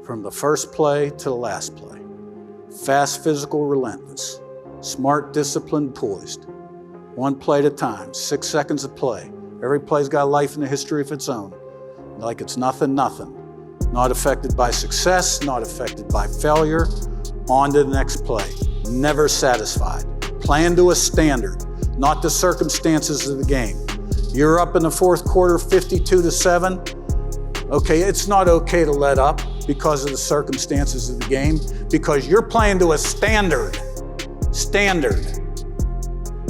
from the first play to the last play. Fast, physical, relentless. Smart, disciplined, poised. One play at a time, 6 seconds of play. Every play's got a life and a history of its own. Like it's nothing. Not affected by success, not affected by failure. On to the next play. Never satisfied. Playing to a standard, not the circumstances of the game. You're up in the fourth quarter, 52-7. Okay, it's not okay to let up because of the circumstances of the game, because you're playing to a standard.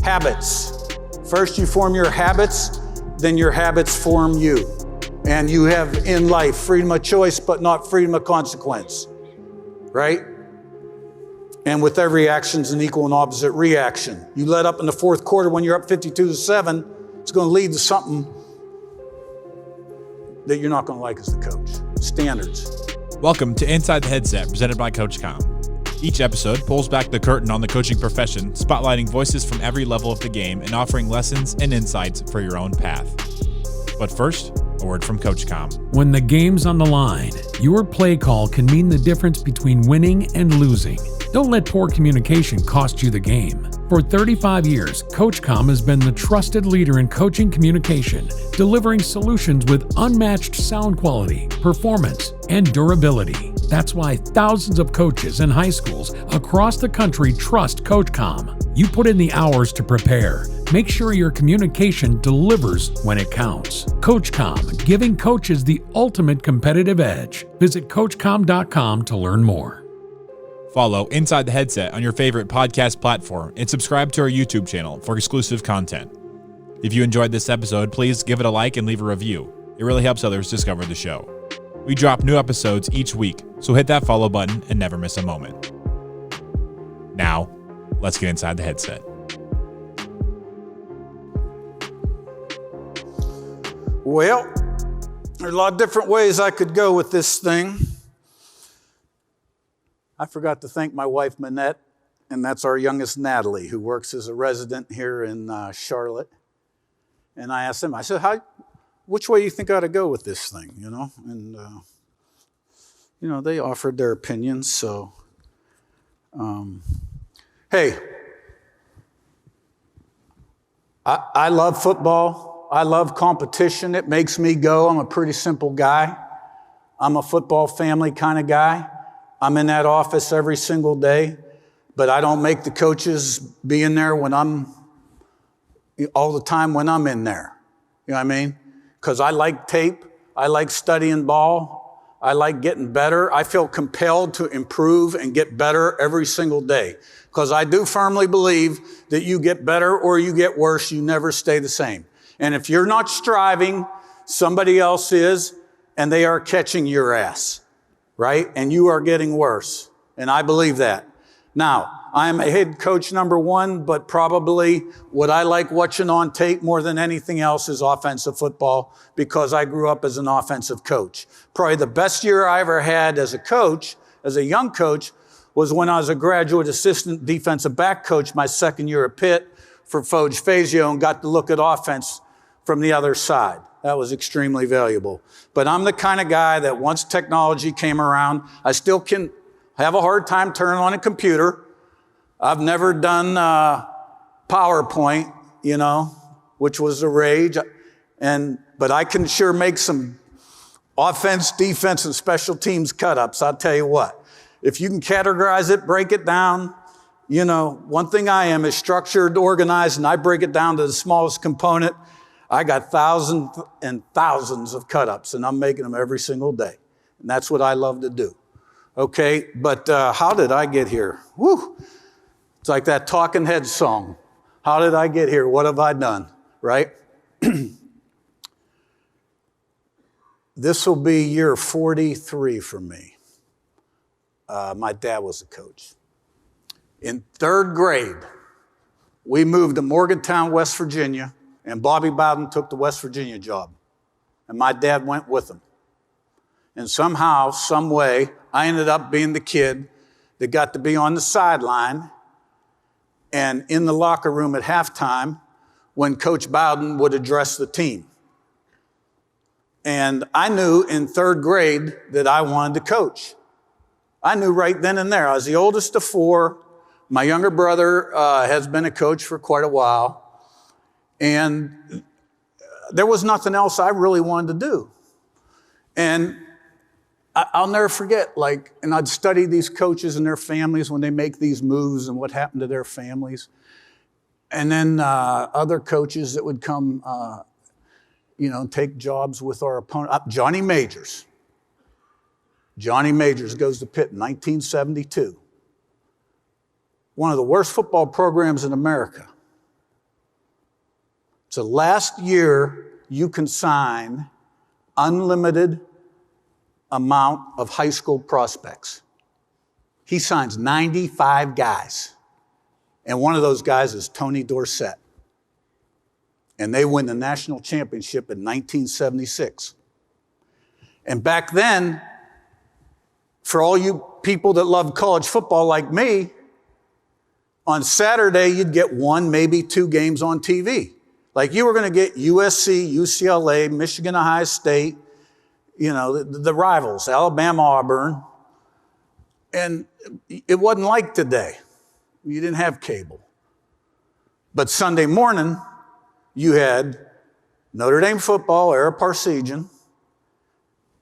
Habits. First you form your habits, then your habits form you. And you have in life freedom of choice, but not freedom of consequence, right? And with every action's an equal and opposite reaction. You let up in the fourth quarter when you're up 52-7, it's going to lead to something that you're not going to like as the coach. Standards. Welcome to Inside the Headset, presented by CoachComm. Each episode pulls back the curtain on the coaching profession, spotlighting voices from every level of the game and offering lessons and insights for your own path. But first, a word from CoachComm. When the game's on the line, your play call can mean the difference between winning and losing. Don't let poor communication cost you the game. For 35 years, CoachComm has been the trusted leader in coaching communication, delivering solutions with unmatched sound quality, performance, and durability. That's why thousands of coaches in high schools across the country trust CoachComm. You put in the hours to prepare. Make sure your communication delivers when it counts. CoachComm, giving coaches the ultimate competitive edge. Visit CoachComm.com to learn more. Follow Inside the Headset on your favorite podcast platform and subscribe to our YouTube channel for exclusive content. If you enjoyed this episode, please give it a like and leave a review. It really helps others discover the show. We drop new episodes each week, so hit that follow button and never miss a moment. Now, let's get inside the headset. Well, there's a lot of different ways I could go with this thing. I forgot to thank my wife, Manette, and that's our youngest, Natalie, who works as a resident here in Charlotte. And I asked them, I said, which way do you think I ought to go with this thing, you know? And, they offered their opinions, so. Hey, I love football. I love competition. It makes me go. I'm a pretty simple guy. I'm a football family kind of guy. I'm in that office every single day, but I don't make the coaches be in there all the time when I'm in there. You know what I mean? Because I like tape. I like studying ball. I like getting better. I feel compelled to improve and get better every single day, because I do firmly believe that you get better or you get worse. You never stay the same. And if you're not striving, somebody else is, and they are catching your ass. Right? And you are getting worse. And I believe that. Now, I'm a head coach number one, but probably what I like watching on tape more than anything else is offensive football, because I grew up as an offensive coach. Probably the best year I ever had as a coach, as a young coach, was when I was a graduate assistant defensive back coach my second year at Pitt for Foge Fazio, and got to look at offense from the other side. That was extremely valuable. But I'm the kind of guy that once technology came around, I still can have a hard time turning on a computer. I've never done PowerPoint, which was a rage. But I can sure make some offense, defense, and special teams cut-ups. I'll tell you what. If you can categorize it, break it down, one thing I am is structured, organized, and I break it down to the smallest component. I got thousands and thousands of cut-ups, and I'm making them every single day. And that's what I love to do. Okay, but how did I get here? Woo! It's like that Talking Heads song. How did I get here? What have I done? Right? This will be year 43 for me. My dad was a coach. In third grade, we moved to Morgantown, West Virginia, and Bobby Bowden took the West Virginia job. And my dad went with him. And somehow, some way, I ended up being the kid that got to be on the sideline and in the locker room at halftime when Coach Bowden would address the team. And I knew in third grade that I wanted to coach. I knew right then and there. I was the oldest of four. My younger brother has been a coach for quite a while. And there was nothing else I really wanted to do. And I'll never forget, and I'd study these coaches and their families when they make these moves and what happened to their families. And then other coaches that would come, take jobs with our opponent. Johnny Majors. Johnny Majors goes to Pitt in 1972. One of the worst football programs in America. It's the last year you can sign unlimited amount of high school prospects. He signs 95 guys. And one of those guys is Tony Dorsett. And they win the national championship in 1976. And back then, for all you people that love college football like me, on Saturday, you'd get one, maybe two games on TV. Like you were going to get USC, UCLA, Michigan, Ohio State, the rivals, Alabama, Auburn. And it wasn't like today. You didn't have cable. But Sunday morning, you had Notre Dame football, Ara Parsegian,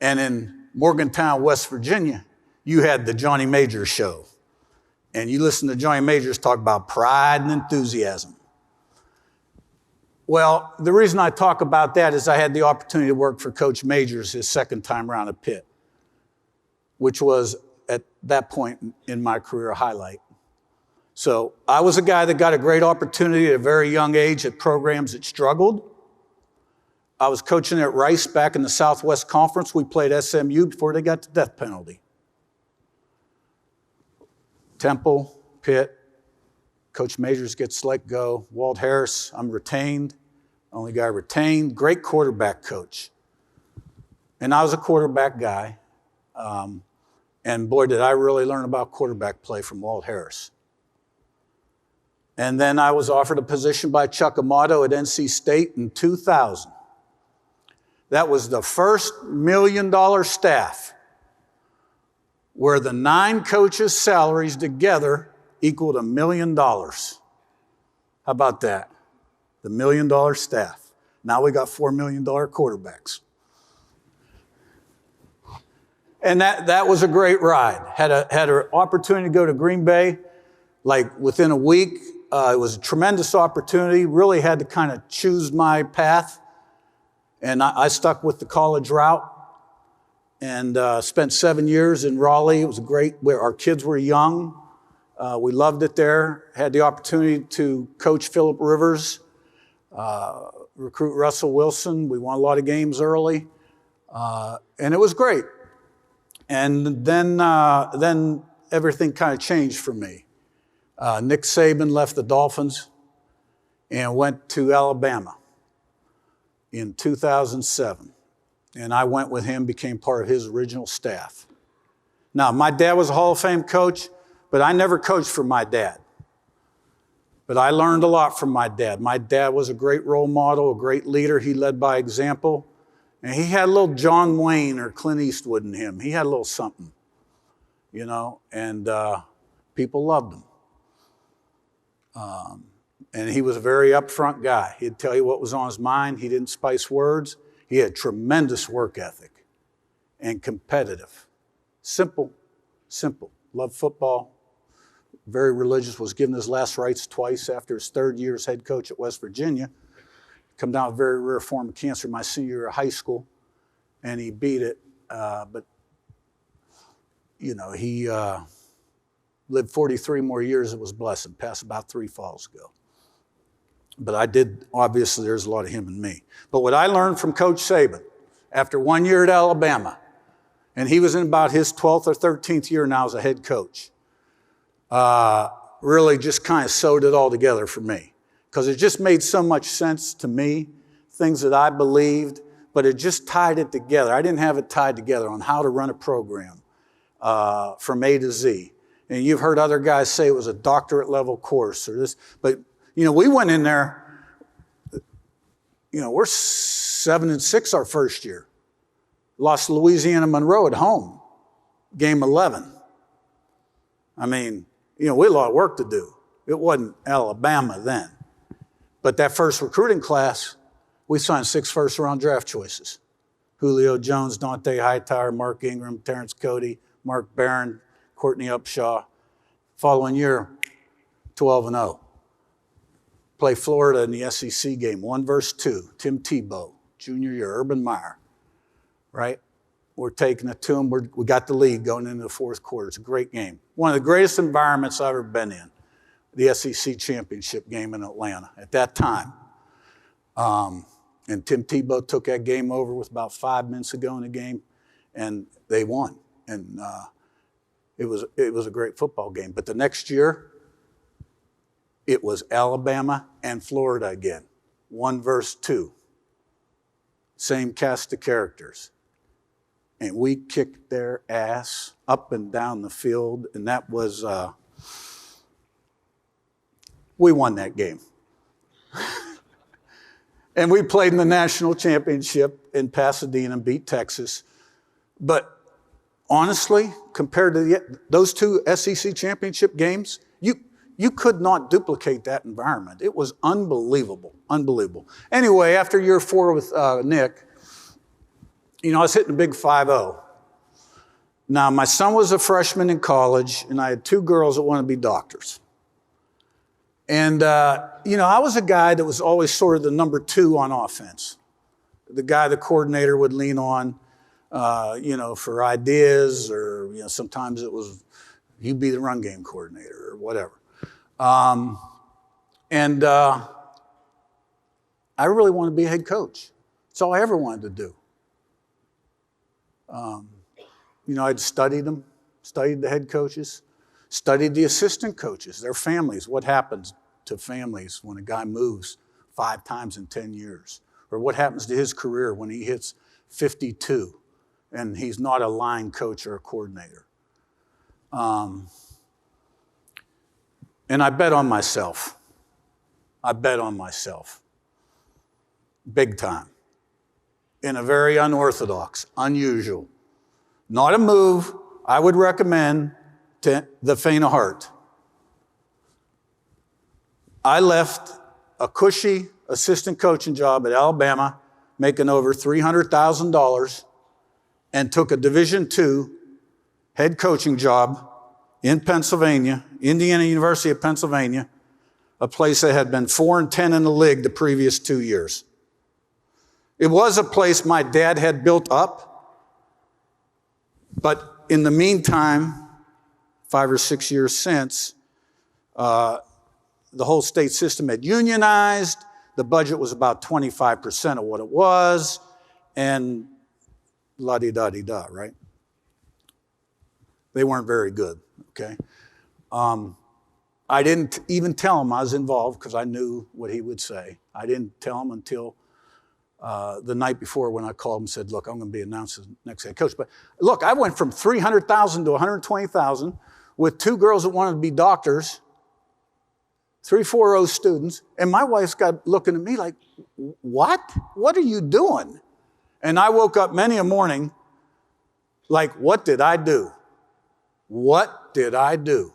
and in Morgantown, West Virginia, you had the Johnny Majors show. And you listen to Johnny Majors talk about pride and enthusiasm. Well, the reason I talk about that is I had the opportunity to work for Coach Majors his second time around at Pitt, which was at that point in my career a highlight. So I was a guy that got a great opportunity at a very young age at programs that struggled. I was coaching at Rice back in the Southwest Conference. We played SMU before they got the death penalty. Temple, Pitt, Coach Majors gets let go. Walt Harris, I'm retained. Only guy retained. Great quarterback coach. And I was a quarterback guy. And boy, did I really learn about quarterback play from Walt Harris. And then I was offered a position by Chuck Amato at NC State in 2000. That was the first $1 million staff where the 9 coaches' salaries together equaled $1 million. How about that? The $1 million staff. Now we got $4 million quarterbacks. And that was a great ride. Had an opportunity to go to Green Bay, within a week. It was a tremendous opportunity. Really had to kind of choose my path. And I stuck with the college route and spent 7 years in Raleigh. It was great. Our kids were young. We loved it there. Had the opportunity to coach Phillip Rivers, recruit Russell Wilson. We won a lot of games early. And it was great. And then everything kind of changed for me. Nick Saban left the Dolphins and went to Alabama in 2007. And I went with him, became part of his original staff. Now, my dad was a Hall of Fame coach, but I never coached for my dad. But I learned a lot from my dad. My dad was a great role model, a great leader. He led by example. And he had a little John Wayne or Clint Eastwood in him. He had a little something, and people loved him. And he was a very upfront guy. He'd tell you what was on his mind. He didn't spice words. He had tremendous work ethic and competitive. Simple. Loved football. Very religious. Was given his last rites twice after his 3rd year as head coach at West Virginia. Come down with a very rare form of cancer my senior year of high school, and he beat it. But he lived 43 more years. It was blessed. Passed about 3 falls ago. But obviously there's a lot of him in me. But what I learned from Coach Saban, after 1 year at Alabama, and he was in about his 12th or 13th year now as a head coach, really just kind of sewed it all together for me. Because it just made so much sense to me, things that I believed, but it just tied it together. I didn't have it tied together on how to run a program from A to Z. And you've heard other guys say it was a doctorate level course or this, but we went in there, we're 7-6 our first year. Lost Louisiana Monroe at home, game 11. I mean, we had a lot of work to do. It wasn't Alabama then. But that first recruiting class, we signed 6 first-round draft choices. Julio Jones, Dante Hightower, Mark Ingram, Terrence Cody, Mark Barron, Courtney Upshaw. Following year, 12-0. Play Florida in the SEC game, 1 versus 2. Tim Tebow, junior year, Urban Meyer, right? We're taking it to them. We got the lead going into the 4th quarter. It's a great game. One of the greatest environments I've ever been in, the SEC championship game in Atlanta at that time. And Tim Tebow took that game over with about 5 minutes to go in the game, and they won. And it was a great football game. But the next year, it was Alabama and Florida again, 1 versus 2. Same cast of characters. And we kicked their ass up and down the field, and that was, we won that game. And we played in the national championship in Pasadena and beat Texas. But honestly, compared to those 2 SEC championship games, you could not duplicate that environment. It was unbelievable, unbelievable. Anyway, after year 4 with Nick, I was hitting a big 5-0. Now, my son was a freshman in college, and I had 2 girls that wanted to be doctors. And, I was a guy that was always sort of the number 2 on offense. The guy the coordinator would lean on, for ideas, or, sometimes it was, he'd be the run game coordinator or whatever. I really wanted to be a head coach. That's all I ever wanted to do. I'd studied them, studied the head coaches, studied the assistant coaches, their families, what happens to families when a guy moves 5 times in 10 years, or what happens to his career when he hits 52 and he's not a line coach or a coordinator. And I bet on myself. Big time. In a very unorthodox, unusual, not a move I would recommend to the faint of heart. I left a cushy assistant coaching job at Alabama, making over $300,000, and took a Division II head coaching job in Pennsylvania, Indiana University of Pennsylvania, a place that had been 4-10 in the league the previous 2 years. It was a place my dad had built up, but in the meantime, 5 or 6 years since, the whole state system had unionized, the budget was about 25% of what it was, and la-di-da-di-da, right? They weren't very good, okay? I didn't even tell him I was involved because I knew what he would say. I didn't tell him until the night before when I called him and said, look, I'm going to be announced as next head coach. But look, I went from $300,000 to $120,000 with 2 girls that wanted to be doctors, 340 students, and my wife's got looking at me like, what? What are you doing? And I woke up many a morning like, what did I do? What did I do?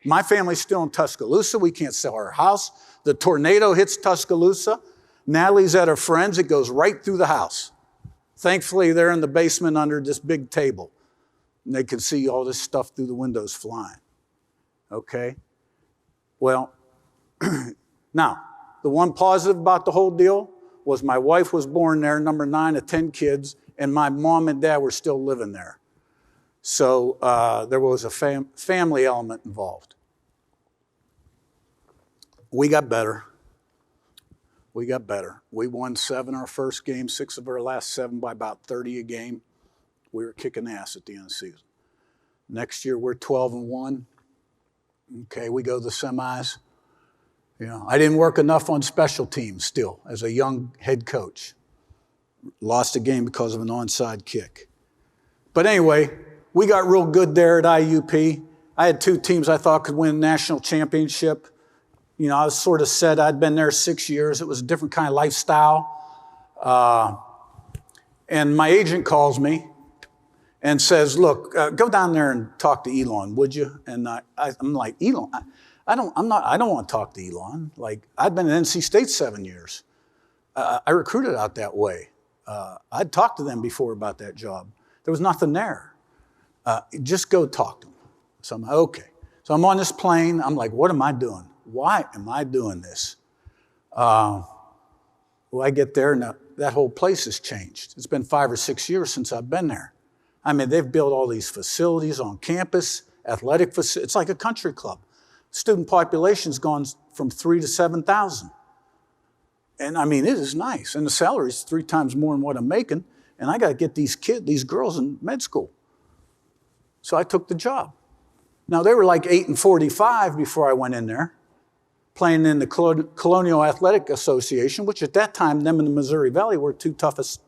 My family's still in Tuscaloosa. We can't sell our house. The tornado hits Tuscaloosa. Natalie's at her friends. It goes right through the house. Thankfully, they're in the basement under this big table. And they can see all this stuff through the windows flying. Okay? Well, now, the one positive about the whole deal was my wife was born there, number 9 of 10 kids, and my mom and dad were still living there. So there was a family element involved. We got better. We won 7 our first game, 6 of our last 7 by about 30 a game. We were kicking ass at the end of the season. Next year, we're 12-1. Okay, we go to the semis. I didn't work enough on special teams still as a young head coach. Lost a game because of an onside kick. But anyway, we got real good there at IUP. I had 2 teams I thought could win a national championship. I was sort of set. I'd been there 6 years. It was a different kind of lifestyle. And my agent calls me, and says, look, go down there and talk to Elon, would you? And I'm like, Elon? I don't want to talk to Elon. Like, I've been at NC State 7 years. I recruited out that way. I'd talked to them before about that job. There was nothing there. Just go talk to them. So I'm like, okay. So I'm on this plane. I'm like, what am I doing? Why am I doing this? Well, I get there, and that whole place has changed. It's been 5 or 6 years since I've been there. I mean, they've built all these facilities on campus, athletic facilities. It's like a country club. Student population's gone from 3 to 7,000. And I mean, it is nice. And the salary's 3 times more than what I'm making. And I got to get these girls in med school. So I took the job. Now, they were like 8-45 before I went in there, playing in the Colonial Athletic Association, which at that time, them in the Missouri Valley were 2 toughest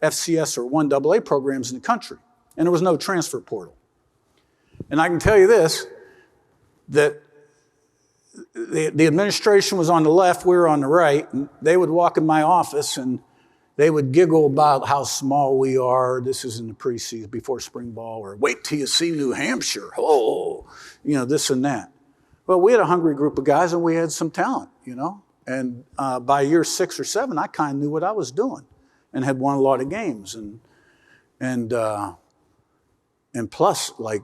FCS or 1AA programs in the country. And there was no transfer portal. And I can tell you this, that the administration was on the left, we were on the right, and they would walk in my office and they would giggle about how small we are. This is in the preseason, before spring ball, or wait till you see New Hampshire. Oh, this and that. Well, we had a hungry group of guys and we had some talent, And by year 6 or 7, I kind of knew what I was doing and had won a lot of games. And plus, like,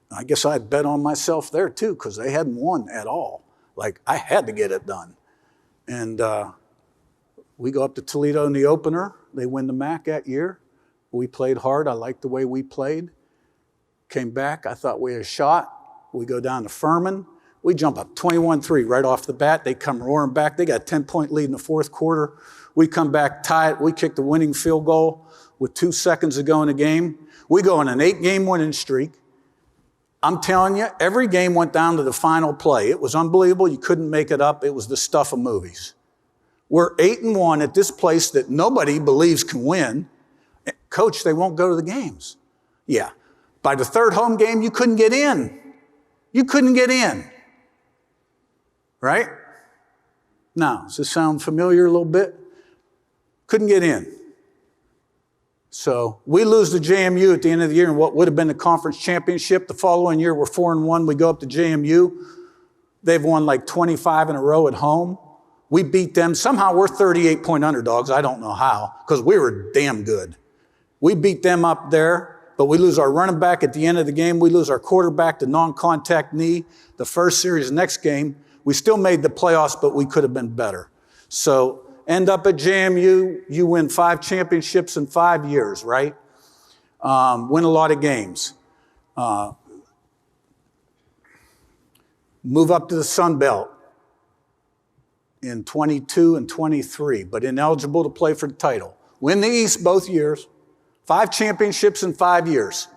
I guess I'd bet on myself there too, because they hadn't won at all. Like, I had to get it done. And we go up to Toledo in the opener. They win the MAC that year. We played hard. I liked the way we played. Came back. I thought we had a shot. We go down to Furman. We jump up 21-3 right off the bat. They come roaring back. They got a 10-point lead in the 4th quarter. We come back, tie it. We kick the winning field goal with 2 seconds to go in the game. We go on an 8-game winning streak. I'm telling you, every game went down to the final play. It was unbelievable. You couldn't make it up. It was the stuff of movies. We're 8-1 at this place that nobody believes can win. Coach, they won't go to the games. Yeah. By the 3rd home game, you couldn't get in. You couldn't get in. Right? Now, does this sound familiar a little bit? Couldn't get in. So we lose to JMU at the end of the year in what would have been the conference championship. The following year, we're 4-1. We go up to JMU. They've won like 25 in a row at home. We beat them. Somehow we're 38-point underdogs. I don't know how, because we were damn good. We beat them up there, but we lose our running back at the end of the game. We lose our quarterback to non-contact knee. The first series, next game, we still made the playoffs, but we could have been better. So end up at JMU, you win 5 championships in 5 years, right? Win a lot of games. Move up to the Sun Belt in 22 and 23, but ineligible to play for the title. Win the East both years. 5 championships in 5 years.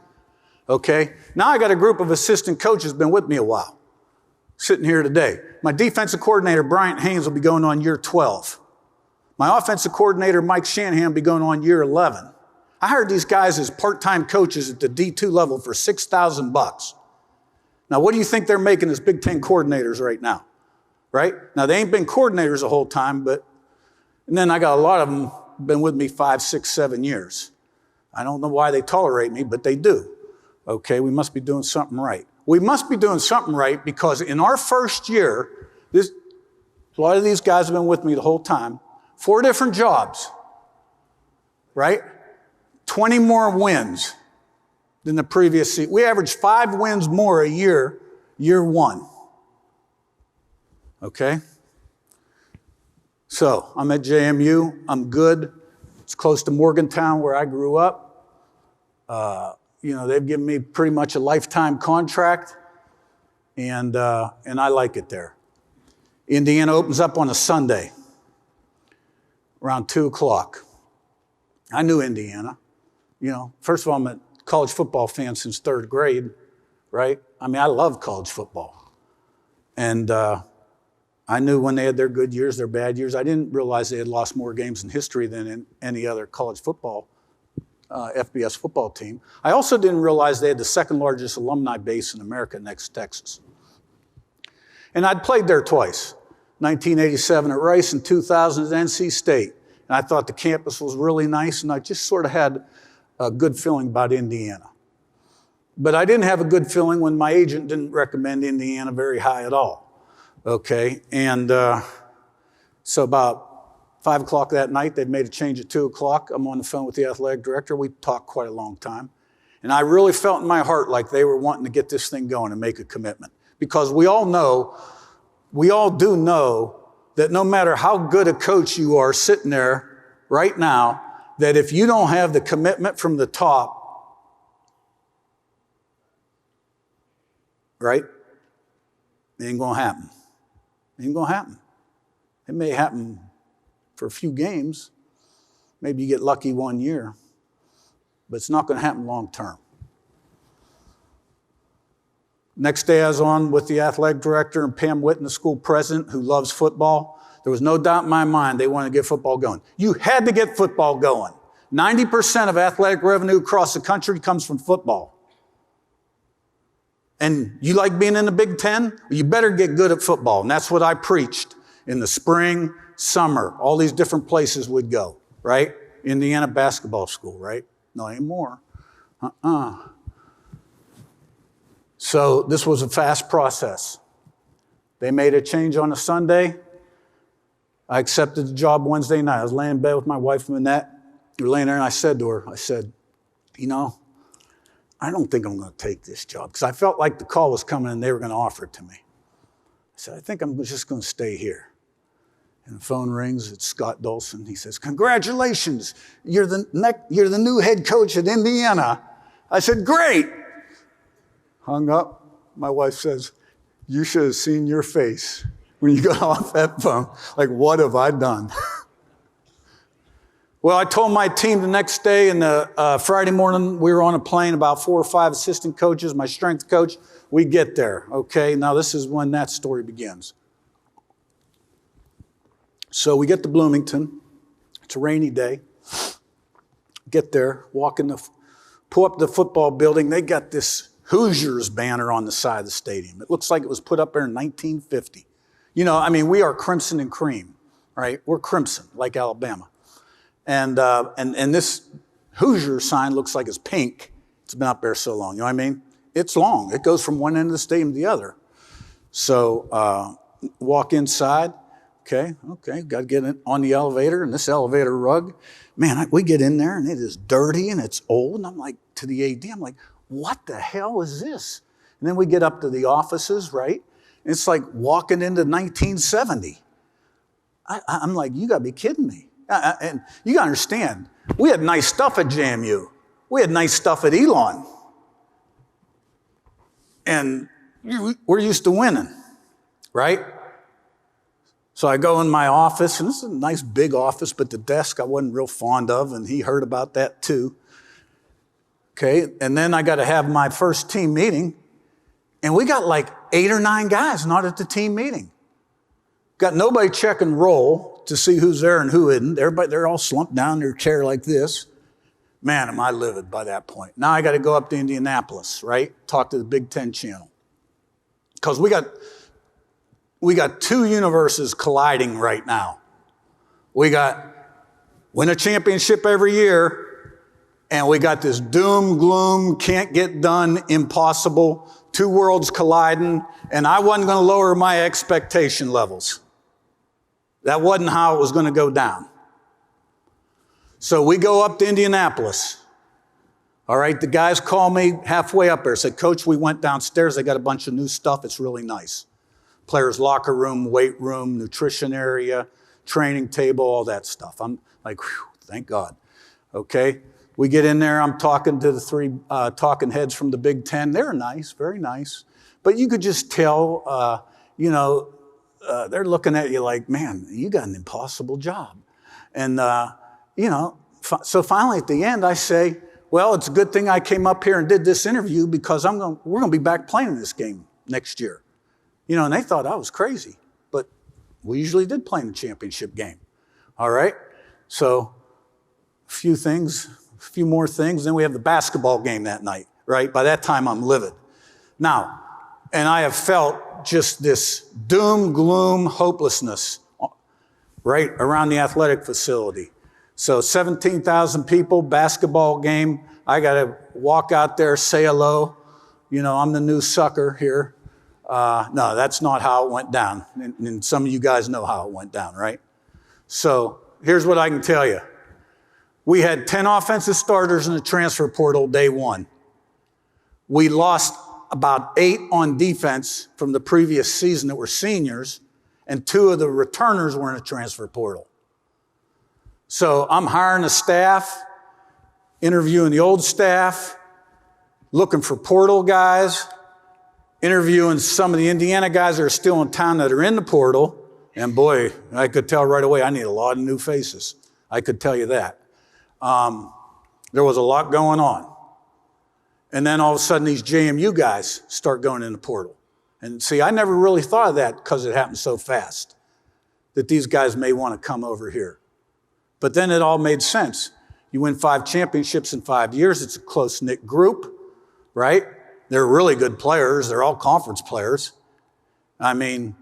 Okay? Now I got a group of assistant coaches been with me a while, sitting here today. My defensive coordinator, Bryant Haynes, will be going on year 12. My offensive coordinator, Mike Shanahan, will be going on year 11. I hired these guys as part-time coaches at the D2 level for $6,000. Now, what do you think they're making as Big Ten coordinators right now? Right? Now, they ain't been coordinators the whole time, and then I got a lot of them been with me 5, 6, 7 years. I don't know why they tolerate me, but they do. Okay, we must be doing something right. We must be doing something right because in our first year, a lot of these guys have been with me the whole time, 4 different jobs, right? 20 more wins than the previous season. We averaged 5 wins more a year, year 1. Okay? So I'm at JMU. I'm good. It's close to Morgantown where I grew up. They've given me pretty much a lifetime contract, and I like it there. Indiana opens up on a Sunday around 2 o'clock. I knew Indiana. First of all, I'm a college football fan since 3rd grade, right? I mean, I love college football. And I knew when they had their good years, their bad years. I didn't realize they had lost more games in history than in any other college football, FBS football team. I also didn't realize they had the 2nd largest alumni base in America next to Texas. And I'd played there twice, 1987 at Rice and 2000 at NC State. And I thought the campus was really nice, and I just sort of had a good feeling about Indiana. But I didn't have a good feeling when my agent didn't recommend Indiana very high at all. Okay, and so about 5 o'clock that night, they'd made a change at 2 o'clock. I'm on the phone with the athletic director. We talked quite a long time. And I really felt in my heart like they were wanting to get this thing going and make a commitment. Because we all do know that no matter how good a coach you are sitting there right now, that if you don't have the commitment from the top, right, it ain't gonna happen. It ain't gonna happen. It may happen for a few games. Maybe you get lucky 1 year, but it's not gonna happen long term. Next day I was on with the athletic director and Pam Witten, the school president, who loves football. There was no doubt in my mind they wanted to get football going. You had to get football going. 90% of athletic revenue across the country comes from football. And you like being in the Big Ten? You better get good at football. And that's what I preached in the spring, summer. All these different places would go, right? Indiana basketball school, right? Not anymore. So this was a fast process. They made a change on a Sunday. I accepted the job Wednesday night. I was laying in bed with my wife, Minette. We were laying there, and I said to her, you know, I don't think I'm going to take this job, because I felt like the call was coming and they were going to offer it to me. I said, I think I'm just going to stay here. And the phone rings. It's Scott Dolson. He says, congratulations. You're the new head coach at Indiana. I said, great. Hung up. My wife says, you should have seen your face when you got off that phone. Like, what have I done? Well, I told my team the next day, and Friday morning, we were on a plane, about 4 or 5 assistant coaches, my strength coach. We get there, okay? Now, this is when that story begins. So we get to Bloomington. It's a rainy day. Get there, pull up the football building. They got this Hoosiers banner on the side of the stadium. It looks like it was put up there in 1950. You know, I mean, we are crimson and cream, right? We're crimson, like Alabama. And this Hoosier sign looks like it's pink. It's been up there so long, you know what I mean? It's long. It goes from one end of the stadium to the other. So walk inside. Okay, got to get on the elevator, and this elevator rug, man, we get in there, and it is dirty, and it's old, and I'm like, to the AD, I'm like, what the hell is this? And then we get up to the offices, right? And it's like walking into 1970. I'm like, you got to be kidding me. And you got to understand, we had nice stuff at JMU. We had nice stuff at Elon. And we're used to winning, right? So I go in my office, and this is a nice big office, but the desk I wasn't real fond of, and he heard about that too. Okay, and then I got to have my first team meeting, and we got like 8 or 9 guys not at the team meeting. Got nobody checking roll to see who's there and who isn't. Everybody, they're all slumped down in their chair like this. Man, am I livid by that point. Now I got to go up to Indianapolis, right? Talk to the Big Ten channel. Because we got 2 universes colliding right now. We got win a championship every year, and we got this doom, gloom, can't get done, impossible, 2 worlds colliding, and I wasn't going to lower my expectation levels. That wasn't how it was going to go down. So we go up to Indianapolis. All right, the guys call me halfway up there, said, Coach, we went downstairs, they got a bunch of new stuff, it's really nice. Players' locker room, weight room, nutrition area, training table, all that stuff. I'm like, whew, thank God. Okay, we get in there, I'm talking to the 3 talking heads from the Big Ten. They're nice, very nice. But you could just tell, they're looking at you like, man, you got an impossible job. And, so finally at the end I say, well, it's a good thing I came up here and did this interview, because we're going to be back playing this game next year. And they thought I was crazy, but we usually did play in the championship game. All right? So a few more things, then we have the basketball game that night, right? By that time, I'm livid. Now, and I have felt just this doom, gloom, hopelessness, right, around the athletic facility. So 17,000 people, basketball game. I got to walk out there, say hello. I'm the new sucker here. No, that's not how it went down. And some of you guys know how it went down, right? So here's what I can tell you. We had 10 offensive starters in the transfer portal day one. We lost about 8 on defense from the previous season that were seniors, and 2 of the returners were in the transfer portal. So I'm hiring a staff, interviewing the old staff, looking for portal guys, interviewing some of the Indiana guys that are still in town that are in the portal. And boy, I could tell right away, I need a lot of new faces. I could tell you that. There was a lot going on. And then all of a sudden, these JMU guys start going in the portal. And see, I never really thought of that because it happened so fast, that these guys may want to come over here. But then it all made sense. You win 5 championships in 5 years. It's a close-knit group, right? They're really good players. They're all conference players. I mean,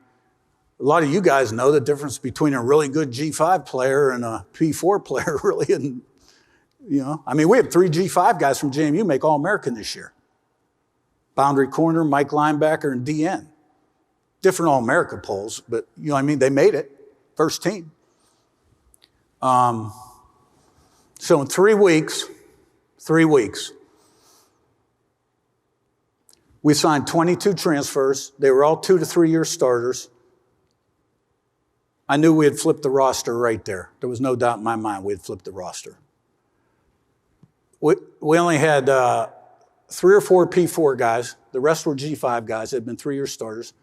a lot of you guys know the difference between a really good G5 player and a P4 player really isn't, I mean, we have 3 G5 guys from JMU make All-American this year. Boundary corner, Mike linebacker, and DN. Different All-America polls, but they made it. First team. So in 3 weeks, we signed 22 transfers. They were all 2 to 3 year starters. I knew we had flipped the roster right there. There was no doubt in my mind we had flipped the roster. We only had 3 or 4 P4 guys. The rest were G5 guys that had been 3 year starters.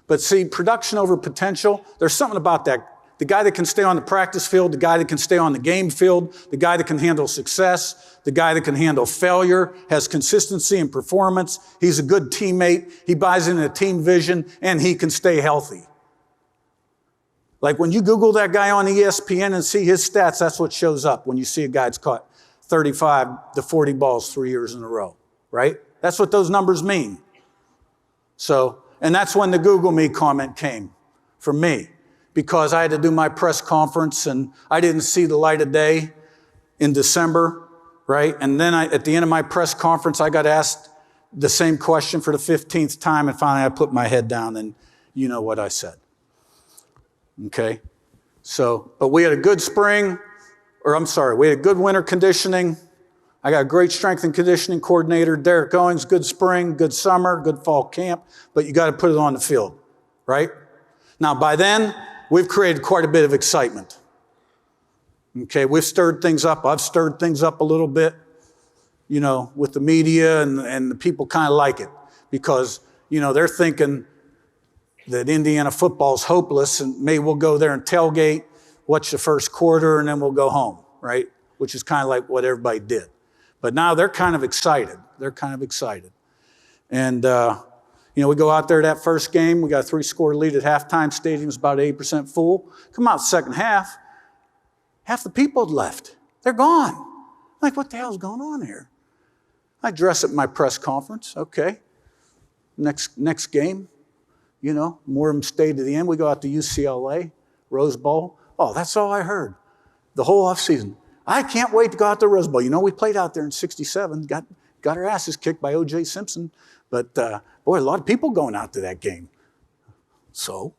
But see, production over potential, there's something about that. The guy that can stay on the practice field, the guy that can stay on the game field, the guy that can handle success, the guy that can handle failure, has consistency in performance. He's a good teammate. He buys into a team vision, and he can stay healthy. Like when you Google that guy on ESPN and see his stats, that's what shows up when you see a guy that's caught 35 to 40 balls 3 years in a row, right? That's what those numbers mean. So, and that's when the Google me comment came from me, because I had to do my press conference and I didn't see the light of day in December, right? And then at the end of my press conference, I got asked the same question for the 15th time, and finally I put my head down, and you know what I said. Okay? So, but we had a good we had good winter conditioning. I got a great strength and conditioning coordinator, Derek Owens, good spring, good summer, good fall camp, but you got to put it on the field, right? Now, by then, we've created quite a bit of excitement. Okay, we've stirred things up. I've stirred things up a little bit, with the media, and the people kind of like it because, they're thinking that Indiana football's hopeless and maybe we'll go there and tailgate, watch the first quarter, and then we'll go home, right? Which is kind of like what everybody did. But now they're kind of excited. And, we go out there that first game. We got a 3-score lead at halftime. Stadium's about 80% full. Come out second half. Half the people had left. They're gone. I'm like, what the hell's going on here? I address it in my press conference. Okay. Next game, more of them stayed to the end. We go out to UCLA, Rose Bowl. Oh, that's all I heard the whole offseason. I can't wait to go out to Rose Bowl. We played out there in '67, got our asses kicked by O.J. Simpson. But, boy, a lot of people going out to that game. So,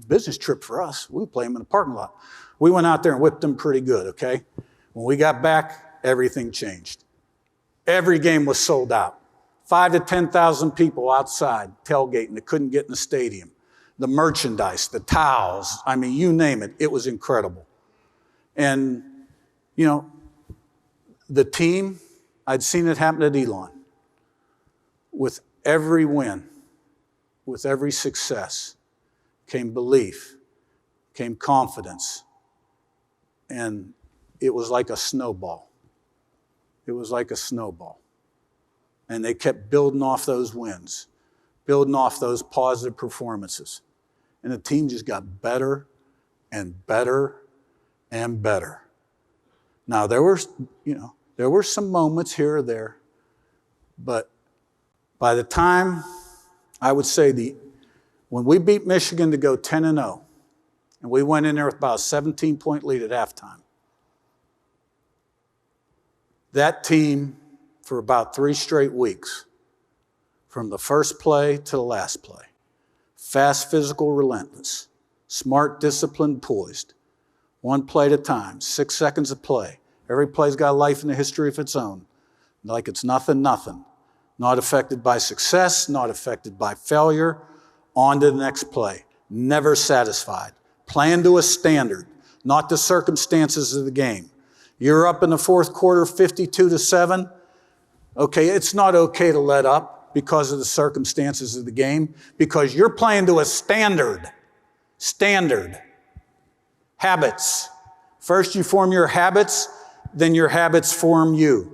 business trip for us. We play them in the parking lot. We went out there and whipped them pretty good, okay? When we got back, everything changed. Every game was sold out. 5,000 to 10,000 people outside tailgating that couldn't get in the stadium. The merchandise, the towels, you name it. It was incredible. And, the team, I'd seen it happen at Elon. With every win, with every success, came belief, came confidence, and it was like a snowball. And they kept building off those wins, building off those positive performances. And the team just got better and better and better. Now, there were some moments here or there, but by the time, I would say when we beat Michigan to go 10-0, and we went in there with about a 17-point lead at halftime, that team for about 3 straight weeks, from the first play to the last play. Fast, physical, relentless. Smart, disciplined, poised. 1 play at a time, 6 seconds of play. Every play's got a life and a history of its own. Like it's nothing. Not affected by success, not affected by failure. On to the next play. Never satisfied. Playing to a standard, not the circumstances of the game. You're up in the fourth quarter, 52-7. Okay, it's not okay to let up because of the circumstances of the game, because you're playing to a standard. Standard. Habits. First you form your habits, then your habits form you.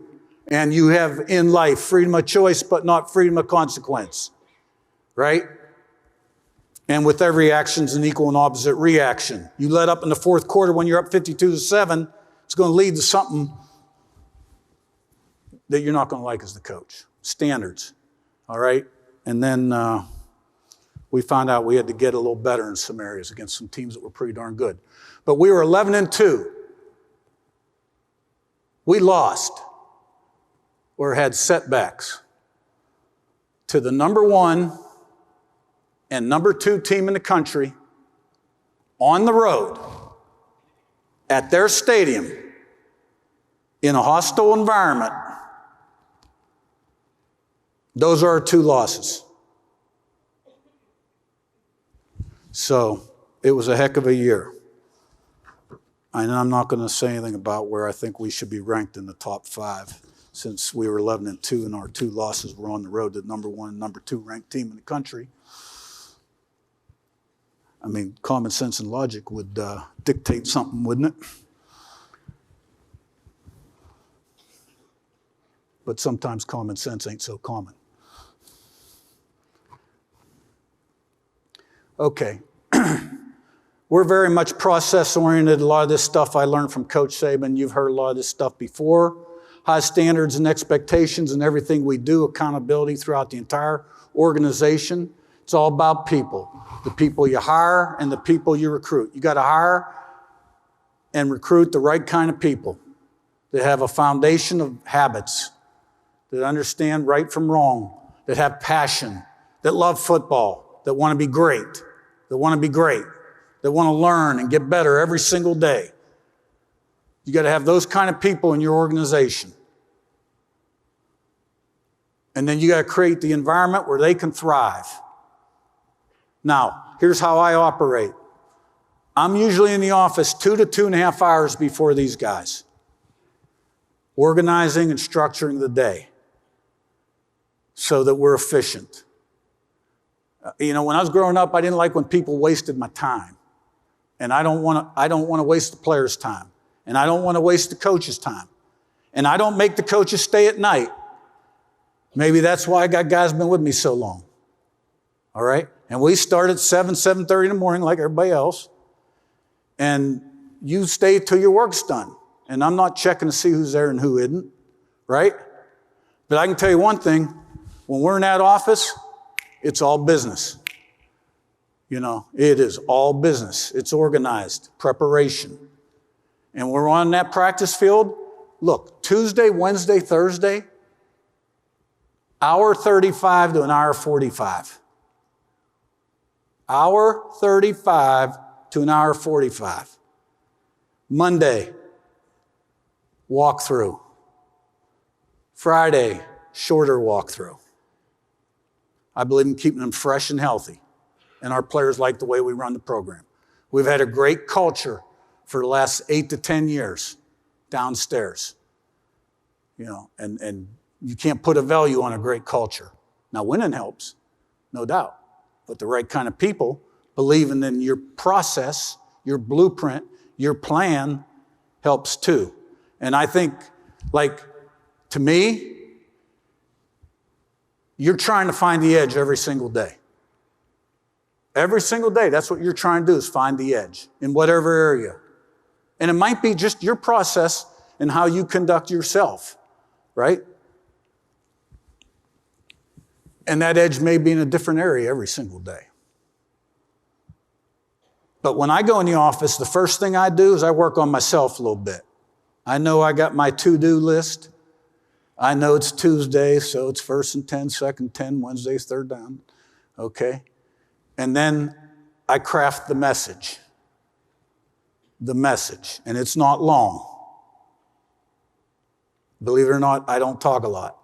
And you have in life freedom of choice, but not freedom of consequence. Right? And with every action is an equal and opposite reaction. You let up in the fourth quarter when you're up 52-7, it's going to lead to something that you're not going to like as the coach. Standards. All right? And then we found out we had to get a little better in some areas against some teams that were pretty darn good. But we were 11-2. We lost or had setbacks to the number 1 and number 2 team in the country on the road at their stadium in a hostile environment. Those are our 2 losses. So it was a heck of a year. And I'm not going to say anything about where I think we should be ranked in the top 5, since we were 11-2 and our 2 losses were on the road to the number 1 and number 2 ranked team in the country. I mean, common sense and logic would dictate something, wouldn't it? But sometimes common sense ain't so common. Okay. We're very much process-oriented. A lot of this stuff I learned from Coach Saban. You've heard a lot of this stuff before. High standards and expectations in everything we do, accountability throughout the entire organization. It's all about people. The people you hire and the people you recruit. You got to hire and recruit the right kind of people that have a foundation of habits, that understand right from wrong, that have passion, that love football, that want to be great, that want to learn and get better every single day. You got to have those kind of people in your organization. And then you got to create the environment where they can thrive. Now, here's how I operate. I'm usually in the office 2 to 2.5 hours before these guys, organizing and structuring the day so that we're efficient. When I was growing up, I didn't like when people wasted my time. And I don't want to waste the players' time. And I don't want to waste the coach's time. And I don't make the coaches stay at night. Maybe that's why I got guys been with me so long. All right? And we start at 7:30 in the morning like everybody else. And you stay till your work's done. And I'm not checking to see who's there and who isn't. Right? But I can tell you one thing. When we're in that office, it's all business. It is all business. It's organized, preparation. And we're on that practice field. Look, Tuesday, Wednesday, Thursday, hour 35 to an hour 45. Hour 35 to an hour 45. Monday, walkthrough. Friday, shorter walkthrough. I believe in keeping them fresh and healthy. And our players like the way we run the program. We've had a great culture for the last 8 to 10 years downstairs. And you can't put a value on a great culture. Now, winning helps, no doubt. But the right kind of people believing in your process, your blueprint, your plan helps too. And I think, to me, you're trying to find the edge every single day. Every single day, that's what you're trying to do, is find the edge in whatever area. And it might be just your process and how you conduct yourself, right? And that edge may be in a different area every single day. But when I go in the office, the first thing I do is I work on myself a little bit. I know I got my to-do list. I know it's Tuesday, so it's 1st and 10, 2nd 10, Wednesday's 3rd down, okay? And then I craft the message, and it's not long. Believe it or not, I don't talk a lot.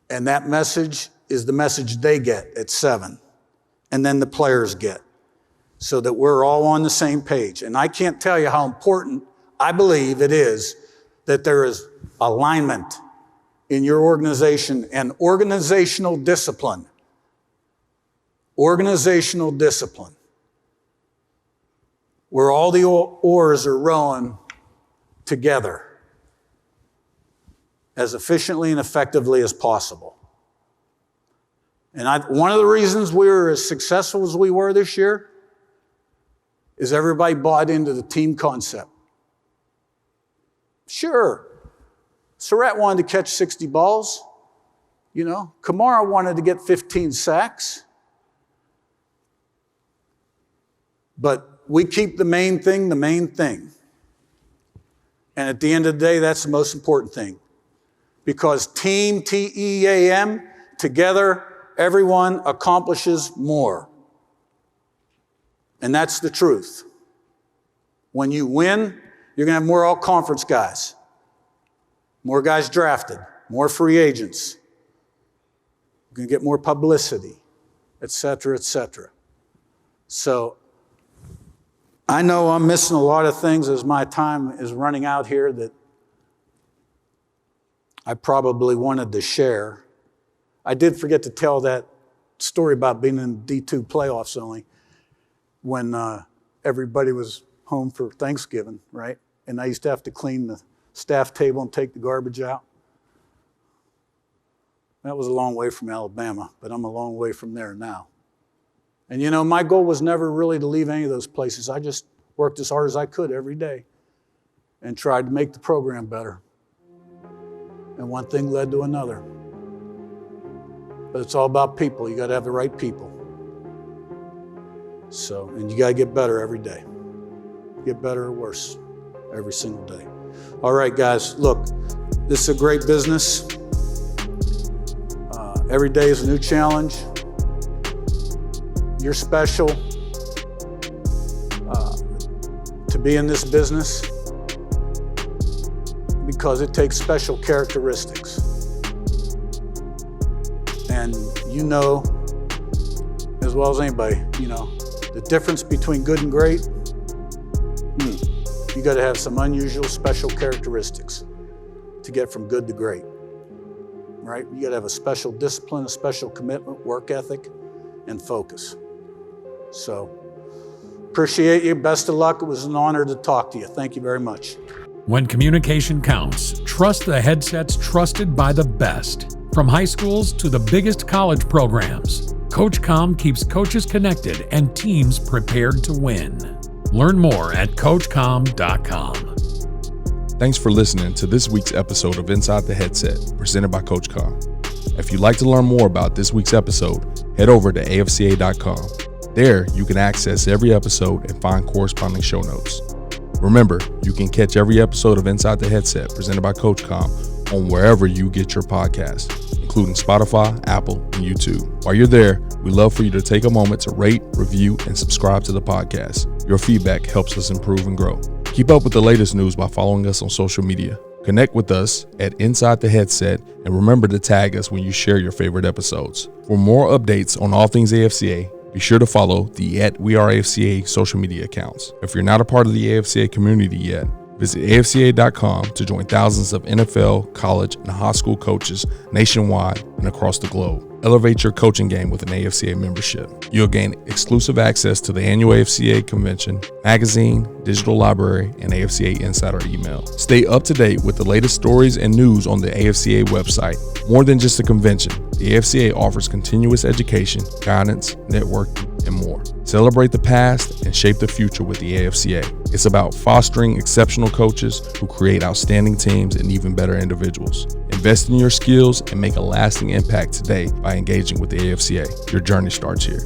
And that message is the message they get at 7, and then the players get, so that we're all on the same page. And I can't tell you how important I believe it is that there is alignment in your organization and organizational discipline. Organizational discipline. Where all the oars are rowing together as efficiently and effectively as possible. And one of the reasons we were as successful as we were this year is everybody bought into the team concept. Sure, Surratt wanted to catch 60 balls. You know, Kamara wanted to get 15 sacks. But we keep the main thing the main thing. And at the end of the day, that's the most important thing. Because team, T-E-A-M, together, everyone accomplishes more. And that's the truth. When you win, you're going to have more all-conference guys, more guys drafted, more free agents. You're going to get more publicity, et cetera, et cetera. So I know I'm missing a lot of things as my time is running out here that I probably wanted to share. I did forget to tell that story about being in D2 playoffs only when everybody was home for Thanksgiving, right? And I used to have to clean the staff table and take the garbage out. That was a long way from Alabama, but I'm a long way from there now. And you know, my goal was never really to leave any of those places. I just worked as hard as I could every day and tried to make the program better. And one thing led to another. But it's all about people. You got to have the right people. So, and you got to get better every day. Get better or worse every single day. All right, guys, look, this is a great business. Every day is a new challenge. You're special to be in this business because it takes special characteristics. And you know, as well as anybody, you know, the difference between good and great, you got to have some unusual special characteristics to get from good to great, right? You got to have a special discipline, a special commitment, work ethic, and focus. So, appreciate you. Best of luck. It was an honor to talk to you. Thank you very much. When communication counts, trust the headsets trusted by the best. From high schools to the biggest college programs, CoachComm keeps coaches connected and teams prepared to win. Learn more at CoachComm.com. Thanks for listening to this week's episode of Inside the Headset, presented by CoachComm. If you'd like to learn more about this week's episode, head over to AFCA.com. There, you can access every episode and find corresponding show notes. Remember, you can catch every episode of Inside the Headset presented by CoachComm on wherever you get your podcasts, including Spotify, Apple, and YouTube. While you're there, we'd love for you to take a moment to rate, review, and subscribe to the podcast. Your feedback helps us improve and grow. Keep up with the latest news by following us on social media. Connect with us at Inside the Headset, and remember to tag us when you share your favorite episodes. For more updates on all things AFCA, be sure to follow the @WeAreAFCA social media accounts. If you're not a part of the AFCA community yet, visit AFCA.com to join thousands of NFL, college, and high school coaches nationwide and across the globe. Elevate your coaching game with an AFCA membership. You'll gain exclusive access to the annual AFCA Convention, magazine, digital library, and AFCA Insider email. Stay up to date with the latest stories and news on the AFCA website. More than just a convention, the AFCA offers continuous education, guidance, networking, and more. Celebrate the past and shape the future with the AFCA. It's about fostering exceptional coaches who create outstanding teams and even better individuals. Invest in your skills and make a lasting impact today by engaging with the AFCA. Your journey starts here.